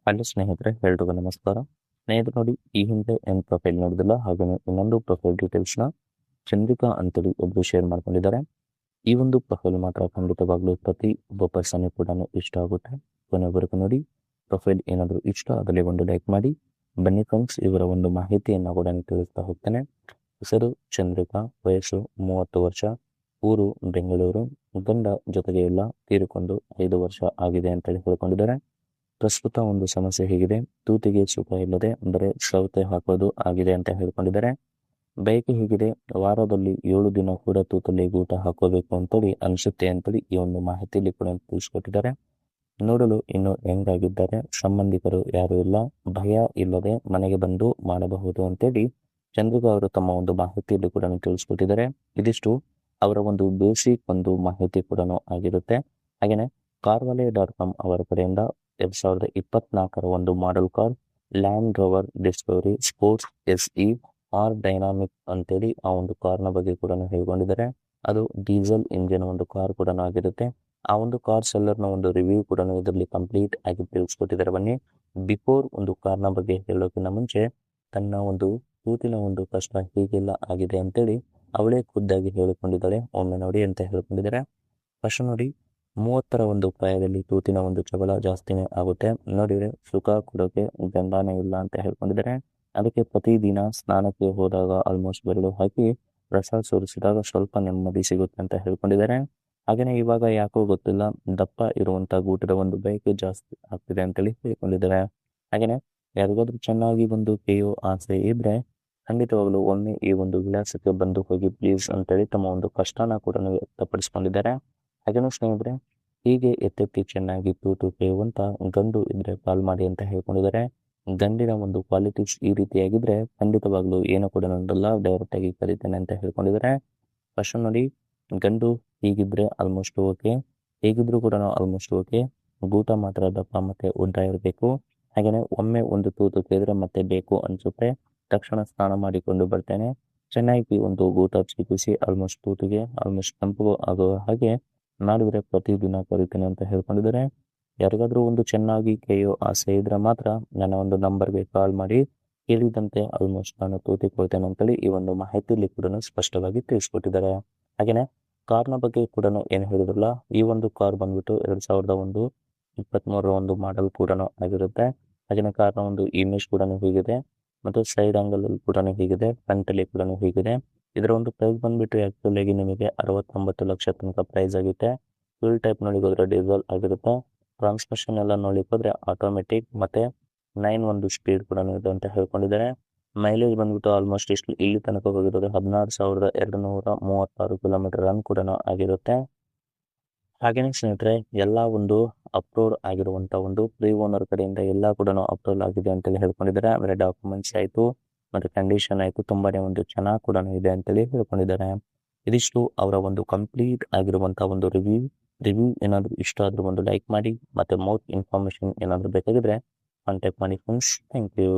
Hello ಸ್ನೇಹಿತರೆ, ಎಲ್ರಿಗೂ ನಮಸ್ಕಾರ. ಸ್ನೇಹಿತರೆ ನೋಡಿ, ಈ ಹಿಂದೆ ಏನು ಪ್ರೊಫೈಲ್ ನೋಡಿದಿಲ್ಲ, ಹಾಗೆ ಇನ್ನೊಂದು ಪ್ರೊಫೈಲ್ ಡೀಟೇಲ್ಸ್ನ ಚಂದ್ರಿಕಾ ಅಂತೇಳಿ ಒಬ್ರು ಶೇರ್ ಮಾಡ್ಕೊಂಡಿದ್ದಾರೆ. ಈ ಒಂದು ಪ್ರೊಫೈಲ್ ಮಾತ್ರ ಖಂಡಿತವಾಗ್ಲೂ ಪ್ರತಿ ಒಬ್ಬ ಪರ್ಸನ್ ಕೂಡ ಇಷ್ಟ ಆಗುತ್ತೆ. ಕೊನೆವರೆಗೂ ನೋಡಿ. ಪ್ರೊಫೈಲ್ ಏನಾದರೂ ಇಷ್ಟ ಅದರಲ್ಲಿ ಒಂದು ಲೈಕ್ ಮಾಡಿ. ಬನ್ನಿ ಫ್ರೆಂಡ್ಸ್, ಇವರ ಒಂದು ಮಾಹಿತಿಯನ್ನು ಕೂಡ ತಿಳಿಸ್ತಾ ಹೋಗ್ತೇನೆ. ಹೆಸರು ಚಂದ್ರಿಕಾ, ವಯಸ್ಸು 30 ವರ್ಷ, ಊರು ಬೆಂಗಳೂರು, ಗಂಡ ಜೊತೆಗೆ ಇಲ್ಲ, ತೀರಿಕೊಂಡು 5 ವರ್ಷ ಆಗಿದೆ ಅಂತೇಳಿ ಹೇಳ್ಕೊಂಡಿದ್ದಾರೆ. ಪ್ರಸ್ತುತ ಒಂದು ಸಮಸ್ಯೆ ಹೀಗಿದೆ: ತೂತಿಗೆ ಸುಖ ಇಲ್ಲದೆ, ಅಂದರೆ ಸೌತೆ ಹಾಕೋದು ಆಗಿದೆ ಅಂತ ಹೇಳ್ಕೊಂಡಿದ್ದಾರೆ. ಬಯಕೆ ಹೀಗಿದೆ: ವಾರದಲ್ಲಿ 7 ದಿನ ಕೂಡ ತೂತಲ್ಲಿ ಗೂಟ ಹಾಕೋಬೇಕು ಅಂತೇಳಿ ಅನಿಸುತ್ತೆ ಅಂತೇಳಿ ಈ ಒಂದು ಮಾಹಿತಿಯಲ್ಲಿ ಕೂಡ ತಿಳಿಸ್ಕೊಟ್ಟಿದ್ದಾರೆ. ನೋಡಲು ಇನ್ನು ಹೆಂಗಾಗಿದ್ದಾರೆ, ಸಂಬಂಧಿಕರು ಯಾರು ಇಲ್ಲ, ಭಯ ಇಲ್ಲದೆ ಮನೆಗೆ ಬಂದು ಮಾಡಬಹುದು ಅಂತೇಳಿ ಚಂದ್ರಿಕಾ ಅವರು ತಮ್ಮ ಒಂದು ಮಾಹಿತಿಯಲ್ಲಿ ಕೂಡ ತಿಳಿಸ್ಕೊಟ್ಟಿದ್ದಾರೆ. ಇದಿಷ್ಟು ಅವರ ಒಂದು ಬೇಸಿಕ್ ಒಂದು ಮಾಹಿತಿ ಕೂಡ ಆಗಿರುತ್ತೆ. ಹಾಗೆಯೇ carvale.com ಅವರ ಕಡೆಯಿಂದ 2024 ಒಂದು model car Land Rover Discovery Sports SE R dynamic ಅಂತೇಳಿ ಆ ಒಂದು ಕಾರ್ನ ಬಗ್ಗೆ ಕೂಡ ಹೇಳ್ಕೊಂಡಿದ್ದಾರೆ. ಅದು ಡೀಸೆಲ್ ಇಂಜಿನ್ ಒಂದು ಕಾರ್ ಕೂಡ ಆಗಿರುತ್ತೆ. ಆ ಒಂದು ಕಾರ್ ಸೆಲ್ಲರ್ನ ಒಂದು ರಿವ್ಯೂ ಕೂಡ ಇದರಲ್ಲಿ ಕಂಪ್ಲೀಟ್ ಆಗಿ ತಿಳಿಸ್ಕೊಟ್ಟಿದ್ದಾರೆ. ಬನ್ನಿ, ಬಿಫೋರ್ ಒಂದು ಕಾರ್ನ ಬಗ್ಗೆ ಹೇಳೋಕ್ಕಿಂತ ಮುಂಚೆ ತನ್ನ ಒಂದು ತೂತಿನ ಒಂದು ಕಷ್ಟ ಹೀಗೆಲ್ಲ ಆಗಿದೆ ಅಂತೇಳಿ ಅವಳೇ ಖುದ್ದಾಗಿ ಹೇಳಿಕೊಂಡಿದ್ದಾಳೆ. ಒಮ್ಮೆ ನೋಡಿ ಅಂತ ಹೇಳ್ಕೊಂಡಿದ್ದಾರೆ. ಫಸ್ಟ್ ನೋಡಿ, 30ರ ಒಂದು ಪ್ರಾಯದಲ್ಲಿ ತೂತಿನ ಒಂದು ಚಬಲ ಜಾಸ್ತಿನೇ ಆಗುತ್ತೆ. ನೋಡಿದರೆ ಸುಖ ಕೊಡೋಕೆ ಗಂಡನೇ ಇಲ್ಲ ಅಂತ ಹೇಳ್ಕೊಂಡಿದ್ದಾರೆ. ಅದಕ್ಕೆ ಪ್ರತಿದಿನ ಸ್ನಾನಕ್ಕೆ ಹೋದಾಗ ಆಲ್ಮೋಸ್ಟ್ ಬೆರಳು ಹಾಕಿ ರಸ ಸುರಿಸಿದಾಗ ಸ್ವಲ್ಪ ನೆಮ್ಮದಿ ಸಿಗುತ್ತೆ ಅಂತ ಹೇಳ್ಕೊಂಡಿದ್ದಾರೆ. ಹಾಗೆಯೇ ಇವಾಗ ಯಾಕೋ ಗೊತ್ತಿಲ್ಲ, ದಪ್ಪ ಇರುವಂಥ ಗೂಟದ ಒಂದು ಬಯಕೆ ಜಾಸ್ತಿ ಆಗ್ತಿದೆ ಅಂತೇಳಿ ಹೇಳ್ಕೊಂಡಿದ್ದಾರೆ. ಹಾಗೆಯೇ ಯಾರಿಗಾದ್ರೂ ಚೆನ್ನಾಗಿ ಒಂದು ಕೇಯೋ ಆಸೆ ಇದ್ರೆ ಖಂಡಿತವಾಗ್ಲೂ ಒಮ್ಮೆ ಈ ಒಂದು ವಿಳಾಸಕ್ಕೆ ಬಂದು ಹೋಗಿ ಪ್ಲೀಸ್ ಅಂತೇಳಿ ತಮ್ಮ ಒಂದು ಕಷ್ಟನ ಕೂಡ ವ್ಯಕ್ತಪಡಿಸ್ಕೊಂಡಿದ್ದಾರೆ. ಹಾಗೇನೂ ಸ್ನೇಹಿತರೆ, ಹೀಗೆ ಎತ್ತೆತ್ತಿ ಚೆನ್ನಾಗಿ ತೂತು ಕೇಳುವಂತ ಗಂಡು ಇದ್ರೆ ಕಾಲ್ ಮಾಡಿ ಅಂತ ಹೇಳ್ಕೊಂಡಿದ್ದಾರೆ. ಗಂಡಿನ ಒಂದು ಕ್ವಾಲಿಟೀಸ್ ಈ ರೀತಿಯಾಗಿದ್ರೆ ಖಂಡಿತವಾಗ್ಲೂ ಏನೋ ಕೂಡ ನೋಡಲ್ಲ, ಡೈರೆಕ್ಟ್ ಆಗಿ ಕರೀತೇನೆ ಅಂತ ಹೇಳ್ಕೊಂಡಿದ್ದಾರೆ. ಫಸ್ಟ್ ನೋಡಿ, ಗಂಡು ಹೀಗಿದ್ರೆ ಆಲ್ಮೋಸ್ಟ್ ಓಕೆ, ಹೇಗಿದ್ರು ಕೂಡ ಆಲ್ಮೋಸ್ಟ್ ಓಕೆ. ಗೂಟ ಮಾತ್ರ ದಪ್ಪ ಮತ್ತೆ ಉದ್ದ ಇರಬೇಕು. ಹಾಗೆಯೇ ಒಮ್ಮೆ ಒಂದು ತೂತು ಕೇಳಿದ್ರೆ ಮತ್ತೆ ಬೇಕು ಅನ್ಸುತ್ತೆ, ತಕ್ಷಣ ಸ್ನಾನ ಮಾಡಿಕೊಂಡು ಬರ್ತೇನೆ. ಚೆನ್ನಾಗಿ ಒಂದು ಗೂಟ ಚಿಕಿತ್ಸಿ ಆಲ್ಮೋಸ್ಟ್ ತೂತಿಗೆ ಆಲ್ಮೋಸ್ಟ್ ತಂಪು ಆಗುವ ಹಾಗೆ ಮಾಡಿದ್ರೆ ಪ್ರತಿದಿನ ಕರಿತೇನೆ ಅಂತ ಹೇಳ್ಕೊಂಡಿದ್ದಾರೆ. ಯಾರಿಗಾದ್ರೂ ಒಂದು ಚೆನ್ನಾಗಿ ಕೇಯೋ ಆಸೆ ಇದ್ರೆ ಮಾತ್ರ ನನ್ನ ಒಂದು ನಂಬರ್ಗೆ ಕಾಲ್ ಮಾಡಿ, ಹೇಳಿದಂತೆ ಆಲ್ಮೋಸ್ಟ್ ನಾನು ತೂತಿಕೊಳ್ತೇನೆ ಅಂತೇಳಿ ಈ ಒಂದು ಮಾಹಿತಿಯಲ್ಲಿ ಕೂಡ ಸ್ಪಷ್ಟವಾಗಿ ತಿಳಿಸ್ಕೊಟ್ಟಿದ್ದಾರೆ. ಹಾಗೆಯೇ ಕಾರ್ನ ಬಗ್ಗೆ ಕೂಡ ಏನು ಹೇಳಿದ್ರಲ್ಲ, ಈ ಒಂದು ಕಾರ್ ಬಂದ್ಬಿಟ್ಟು 2023ರ ಒಂದು ಮಾಡೆಲ್ ಕೂಡ ಆಗಿರುತ್ತೆ. ಹಾಗೆಯೇ ಕಾರ್ನ ಒಂದು ಇಮೇಜ್ ಕೂಡ ಹೀಗಿದೆ, ಮತ್ತು ಸೈಡ್ ಆಂಗಲ್ ಕೂಡ ಹೀಗಿದೆ, ಫ್ರಂಟ್ ಅಲ್ಲಿ ಕೂಡ ಹೀಗಿದೆ. ಇದರ ಒಂದು ಪ್ರೈಸ್ ಬಂದ್ಬಿಟ್ಟು ಆಕ್ಚುಲ್ ಆಗಿ ನಿಮಗೆ 69 ಲಕ್ಷ ತನಕ ಪ್ರೈಸ್ ಆಗುತ್ತೆ. ಫ್ಯೂಲ್ ಟೈಪ್ ನೋಡಿ ಹೋದ್ರೆ ಡೀಸೆಲ್ ಆಗಿರುತ್ತೆ. ಟ್ರಾನ್ಸ್ಮಿಷನ್ ಎಲ್ಲ ನೋಡ್ಲಿಕ್ಕೆ ಹೋದ್ರೆ ಆಟೋಮೆಟಿಕ್, ಮತ್ತೆ 9 ಒಂದು ಸ್ಪೀಡ್ ಕೂಡ ಇದೆ ಅಂತ ಹೇಳ್ಕೊಂಡಿದ್ದಾರೆ. ಮೈಲೇಜ್ ಬಂದ್ಬಿಟ್ಟು ಆಲ್ಮೋಸ್ಟ್ ಇಷ್ಟು ಇಲ್ಲಿ ತನಕ ಹೋಗಿರೋದು 16,236 ಕಿಲೋಮೀಟರ್ ರನ್ ಕೂಡ ಆಗಿರುತ್ತೆ. ಹಾಗೇನೆ ಸ್ನೇಹಿತರೆ, ಎಲ್ಲ ಒಂದು ಅಪ್ಲೋಡ್ ಆಗಿರುವಂಥ ಒಂದು ಪ್ರೀ ಓನರ್ ಕಡೆಯಿಂದ ಎಲ್ಲ ಕೂಡ ಅಪ್ಲೋಡ್ ಆಗಿದೆ ಅಂತೇಳಿ ಹೇಳ್ಕೊಂಡಿದ್ದಾರೆ. ಆಮೇಲೆ ಡಾಕ್ಯುಮೆಂಟ್ಸ್ ಆಯಿತು ಮತ್ತು ಕಂಡೀಷನ್ ಆಯಿತು, ತುಂಬಾನೇ ಒಂದು ಚೆನ್ನಾಗಿ ಕೂಡ ಇದೆ ಅಂತೇಳಿ ಹೇಳ್ಕೊಂಡಿದ್ದಾರೆ. ಇದಿಷ್ಟು ಅವರ ಒಂದು ಕಂಪ್ಲೀಟ್ ಆಗಿರುವಂಥ ಒಂದು ರಿವ್ಯೂ ಏನಾದರೂ ಇಷ್ಟ ಆದರೂ ಒಂದು ಲೈಕ್ ಮಾಡಿ, ಮತ್ತು ಮೋರ್ ಇನ್ಫಾರ್ಮೇಷನ್ ಏನಾದರೂ ಬೇಕಾಗಿದ್ರೆ ಕಾಂಟ್ಯಾಕ್ಟ್ ಮಾಡಿ ಫ್ರೆಂಡ್ಸ್. Thank you.